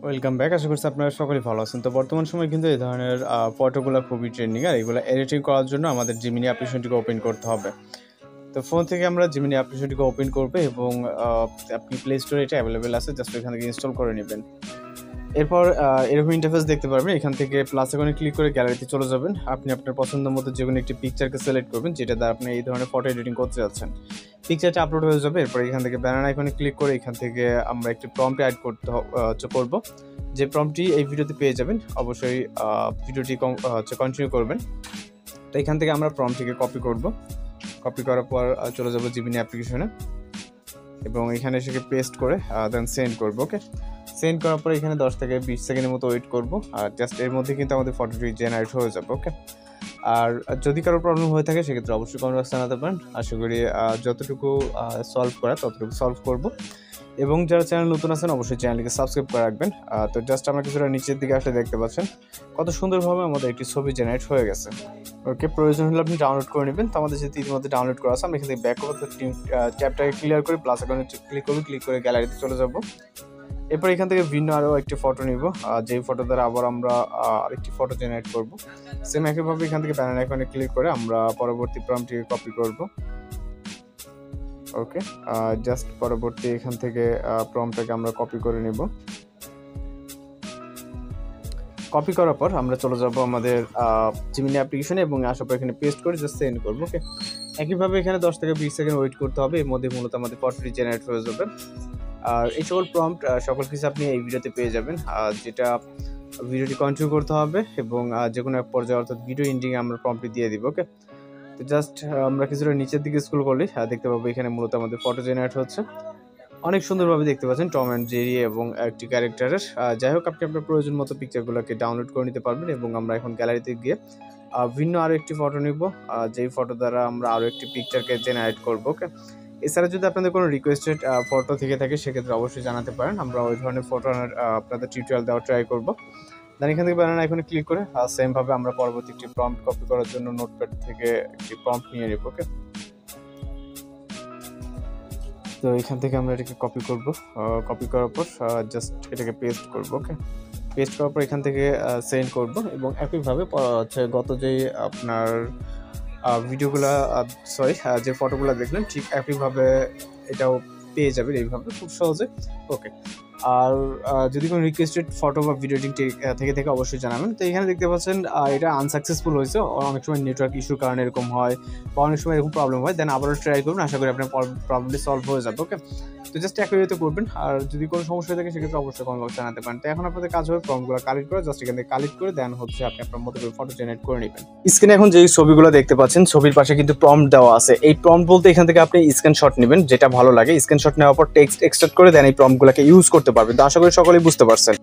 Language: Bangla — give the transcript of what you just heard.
Welcome back. আশা করছি আপনারা সকলেই ভালো আছেন। তো বর্তমান সময়ে কিন্তু এই ধরনের ফটোগুলো খুবই ট্রেন্ডিং, আর এগুলো এডিটিং করার জন্য আমাদের জিমিনি অ্যাপ্লিকেশনটিকে ওপেন করতে হবে। তো ফোন থেকে আমরা জিমিনি অ্যাপ্লিকেশনটিকে ওপেন করবে এবং আপনি প্লে স্টোরে এটা অ্যাভেলেবেল আছে, জাস্ট এখান থেকে ইনস্টল করে নেবেন। এরপর এরকম ইন্টারফেস দেখতে পারবেন। এখান থেকে প্লাস আইকনে ক্লিক করে গ্যালারিতে চলে যাবেন। আপনি আপনার পছন্দ মতো যে কোনো একটি পিকচারকে সিলেক্ট করবেন যেটা দ্বারা আপনি এই ধরনের ফটো এডিটিং করতে যাচ্ছেন। পিকচারটা আপলোড হয়ে যাবে। এরপর এখান থেকে ব্যানার আইকনে ক্লিক করে এখান থেকে আমরা একটি প্রম্পট অ্যাড করব। যে প্রম্পটটি এই ভিডিওতে পেয়ে যাবেন, অবশ্যই ভিডিওটি কন্টিনিউ করবেন। তো এখান থেকে আমরা প্রম্পটটিকে কপি করব। কপি করার পর চলে যাব জিমিনি অ্যাপ্লিকেশনে এবং এখানে এসে পেস্ট করে দেন সেন্ড করব। ওকে, সেন্ড করার পর এখানে 10 থেকে 20 সেকেন্ডের মতো ওয়েট করব, আর জাস্ট এর মধ্যে কিন্তু আমাদের ফটোটি জেনারেট হয়ে যাবে। ওকে, আর যদি কারো প্রবলেম হয়ে থাকে সেক্ষেত্রে অবশ্যই কমেন্ট বক্সে জানাতে পারেন। আশা করি যতটুকু সলভ করা ততটুকু সলভ করব। এবং যারা চ্যানেল নতুন আছেন অবশ্যই চ্যানেলটিকে সাবস্ক্রাইব করে রাখবেন। তো জাস্ট আমরা কিছুটা নিচের দিকে আসলে দেখতে পাচ্ছেন কত সুন্দরভাবে আমাদের একটি ছবি জেনারেট হয়ে গেছে। ওকে, প্রয়োজন হলে আপনি ডাউনলোড করে নেবেন। তো আমাদের যেহেতু ইতিমধ্যে ডাউনলোড করা আছে, আমরা এখান থেকে ব্যাক করবো, ট্যাবটাকে ক্লিয়ার করে প্লাস আইকনে ক্লিক করবো, ক্লিক করে গ্যালারিতে চলে যাব। এরপর এখান থেকে ভিন্ন আরও একটি ফটো নিব, যেই ফটো দ্বারা আবার আমরা আরেকটি ফটো জেনারেট করব। সেম একইভাবে এখান থেকে ব্যানার আইকনে ক্লিক করে আমরা পরবর্তী প্রম্পটটিকে কপি করব। ওকে, জাস্ট পরবর্তী এখান থেকে প্রম্পটটাকে আমরা কপি করে নেব। কপি করার পর আমরা চলে যাব আমাদের জিমিনি অ্যাপ্লিকেশনে এবং আসার পর এখানে পেস্ট করে জাস্ট সেন্ড করবো। ওকে, একইভাবে এখানে 10 থেকে 20 সেকেন্ড ওয়েট করতে হবে। এর মধ্যে মূলত আমাদের ফটোটি জেনারেট হয়ে যাবে। আর এই সকল প্রম্পট সকল কিছু আপনি এই ভিডিওতে পেয়ে যাবেন, যেটা ভিডিওটি কন্টিনিউ করতে হবে এবং যে কোনো এক পর্যায়ে অর্থাৎ ভিডিও এন্ডিংয়ে আমরা প্রম্পটটি দিয়ে দিব। ওকে, তো জাস্ট আমরা কিছুটা নিচের দিকে স্ক্রল করলে দেখতে পাবো এখানে মূলত আমাদের ফটো জেনারেট হচ্ছে। অনেক সুন্দরভাবে দেখতে পাচ্ছেন টম অ্যান্ড জেরি এবং একটি ক্যারেক্টারের। যাই হোক, আপনি আপনার প্রয়োজন মতো পিকচারগুলোকে ডাউনলোড করে নিতে পারবেন এবং আমরা এখন গ্যালারিতে গিয়ে ভিন্ন আরও একটি ফটো নিব, যেই ফটো দ্বারা আমরা আরও একটি পিকচারকে জেনারেট করবো। ওকে, এছাড়া যদি আপনাদের কোনো রিকোয়েস্টেড ফটো থেকে থাকে সেক্ষেত্রে অবশ্যই জানাতে পারেন। আমরা ওই ধরনের ফটো আপনাদের টিউটোরিয়াল দেওয়ার ট্রাই করবো। দেন এখান থেকে ব্যানার আইকনে ক্লিক করে সেমভাবে আমরা পরবর্তী একটি প্রম্পট কপি করার জন্য নোটপ্যাড থেকে একটি প্রম্পট নিয়ে নেব। ওকে, তো এখান থেকে আমরা এটাকে কপি করব। কপি করার পর জাস্ট এটাকে পেস্ট করব। ওকে, পেস্ট করার পর এখান থেকে সেন্ড করব এবং একইভাবে হচ্ছে গত যেই আপনার ভিডিওগুলা যে ফটোগুলো দেখলেন ঠিক একইভাবে এটাও পেয়ে যাবেন এইভাবে খুব সহজে। ওকে, আর যদি কোনো রিকোয়েস্টেড ফটো বা ভিডিও এডিটিং থেকে থেকে অবশ্যই জানাবেন। তো এখানে দেখতে পাচ্ছেন এটা আনসাকসেসফুল হয়েছে। অনেক সময় নেটওয়ার্ক ইস্যুর কারণে এরকম হয় বা অনেক সময় এরকম প্রবলেম হয়। দেন আবারও ট্রাই করুন, আশা করি আপনার প্রবলেমটি সলভ হয়ে যাবে। ওকে, তো জাস্ট একই ওয়েতে করবেন। আর যদি কোনো সমস্যা থাকে সেক্ষেত্রে অবশ্যই কমেন্ট বক্সে জানাতে পারেন। তো এখন আপনাদের কাজ হবে ফর্মগুলো কালেক্ট করে জাস্ট এখান থেকে কালেক্ট করে দেন হচ্ছে আপনি আপনার মতো করে ফটো জেনারেট করে নেবেন। স্ক্রিনে এখন যেই ছবিগুলো দেখতে পাচ্ছেন ছবির পাশে কিন্তু প্রম্পট দেওয়া আছে। এই প্রম্পট বলতে এখান থেকে আপনি স্ক্রিনশট নেবেন, যেটা ভালো লাগে। স্ক্রিনশট নেওয়ার পর টেক্সট এক্সট্রাক্ট করে দেন এই প্রম্পটগুলোকে ইউজ করতে পারবেন। তো আশা করি সকলেই বুঝতে পারছেন।